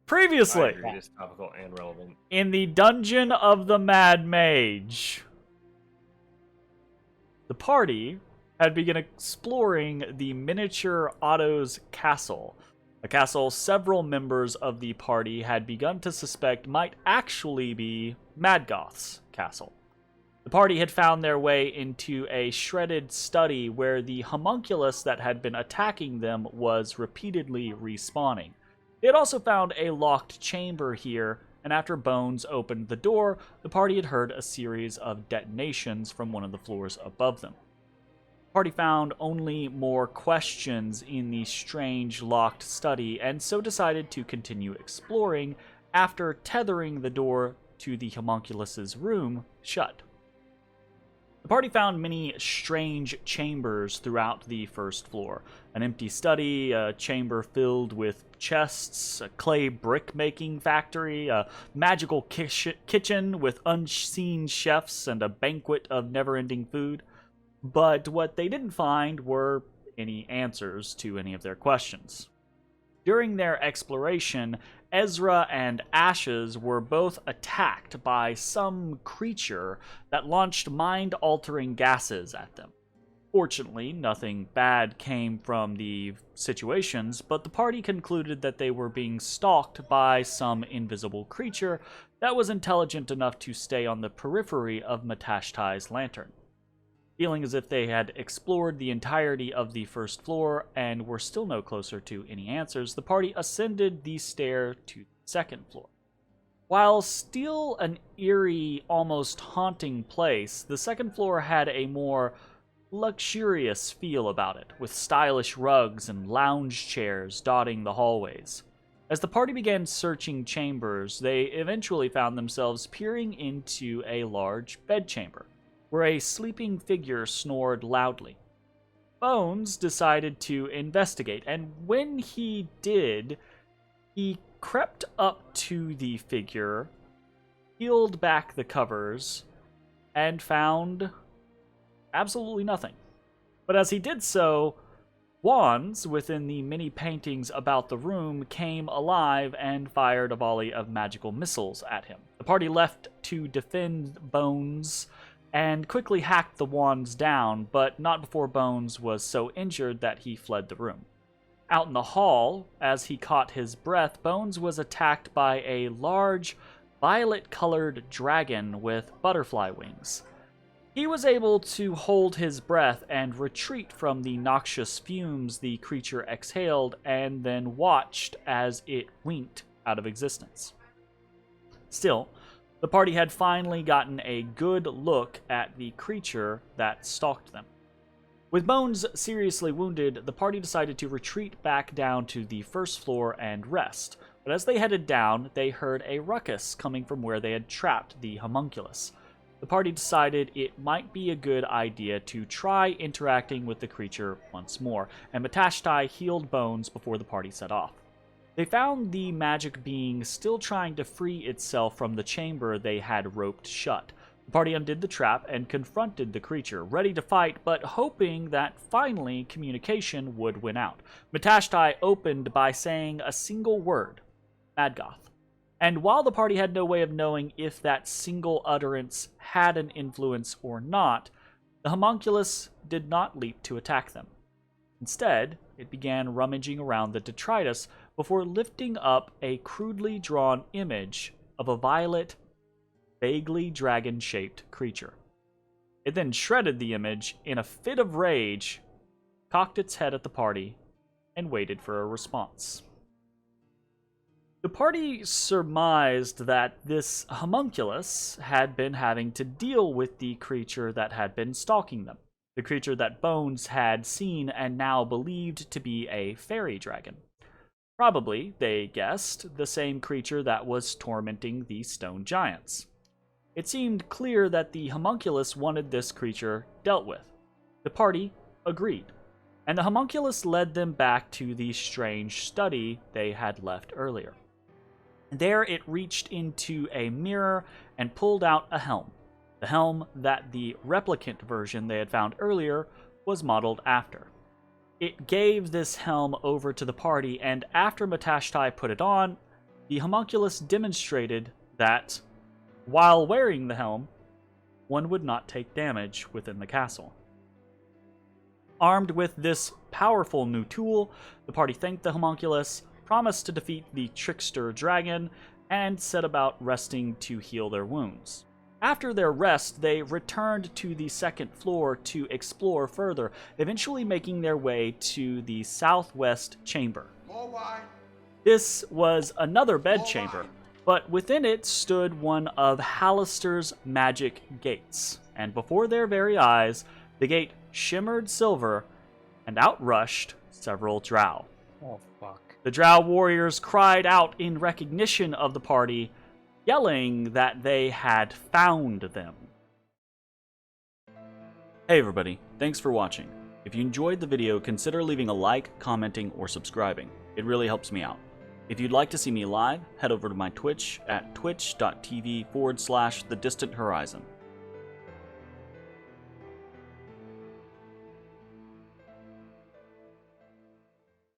Previously, I agree, it is topical and relevant. in the dungeon of the Mad Mage, the party had begun exploring the miniature Otto's castle, a castle several members of the party had begun to suspect might actually be Madgoth's castle. The party had found their way into a shredded study where the homunculus that had been attacking them was repeatedly respawning. They had also found a locked chamber here, and after Bones opened the door, the party had heard a series of detonations from one of the floors above them. The party found only more questions in the strange locked study, and so decided to continue exploring after tethering the door to the homunculus's room shut. The party found many strange chambers throughout the first floor. An empty study, a chamber filled with chests, a clay brick-making factory, a magical kitchen with unseen chefs, and a banquet of never-ending food. But what they didn't find were any answers to any of their questions. During their exploration, Ezrah and Ashes were both attacked by some creature that launched mind-altering gases at them. Fortunately, nothing bad came from the situations, but the party concluded that they were being stalked by some invisible creature that was intelligent enough to stay on the periphery of Matashtai's lantern. Feeling as if they had explored the entirety of the first floor and were still no closer to any answers, the party ascended the stair to the second floor. While still an eerie, almost haunting place, the second floor had a more luxurious feel about it, with stylish rugs and lounge chairs dotting the hallways. As the party began searching chambers, they eventually found themselves peering into a large bedchamber, where a sleeping figure snored loudly. Bones decided to investigate, and when he did, he crept up to the figure, peeled back the covers, and found absolutely nothing. But as he did so, wands within the many paintings about the room came alive and fired a volley of magical missiles at him. The party left to defend Bones and quickly hacked the wands down, but not before Bones was so injured that he fled the room. Out in the hall, as he caught his breath, Bones was attacked by a large, violet-colored dragon with butterfly wings. He was able to hold his breath and retreat from the noxious fumes the creature exhaled, and then watched as it winked out of existence. Still, the party had finally gotten a good look at the creature that stalked them. With Bones seriously wounded, the party decided to retreat back down to the first floor and rest. But as they headed down, they heard a ruckus coming from where they had trapped the homunculus. The party decided it might be a good idea to try interacting with the creature once more, and Matashtai healed Bones before the party set off. They found the magic being still trying to free itself from the chamber they had roped shut. The party undid the trap and confronted the creature, ready to fight, but hoping that finally communication would win out. Matashtai opened by saying a single word, Madgoth. And while the party had no way of knowing if that single utterance had an influence or not, the homunculus did not leap to attack them. Instead, it began rummaging around the detritus before lifting up a crudely drawn image of a violet, vaguely dragon-shaped creature. It then shredded the image in a fit of rage, cocked its head at the party, and waited for a response. The party surmised that this homunculus had been having to deal with the creature that had been stalking them, the creature that Bones had seen and now believed to be a fairy dragon. Probably, they guessed, the same creature that was tormenting the stone giants. It seemed clear that the homunculus wanted this creature dealt with. The party agreed, and the homunculus led them back to the strange study they had left earlier. There it reached into a mirror and pulled out a helm, the helm that the replicant version they had found earlier was modeled after. It gave this helm over to the party, and after Matashtai put it on, the homunculus demonstrated that, while wearing the helm, one would not take damage within the castle. Armed with this powerful new tool, the party thanked the homunculus, promised to defeat the trickster dragon, and set about resting to heal their wounds. After their rest, they returned to the second floor to explore further, eventually making their way to the southwest chamber. This was another bedchamber, but within it stood one of Halaster's magic gates, and before their very eyes, the gate shimmered silver and outrushed several drow. Oh, fuck. The drow warriors cried out in recognition of the party, yelling that they had found them. Hey everybody, thanks for watching. If you enjoyed the video, consider leaving a like, commenting, or subscribing. It really helps me out. If you'd like to see me live, head over to my Twitch at twitch.tv/thedistanthorizon.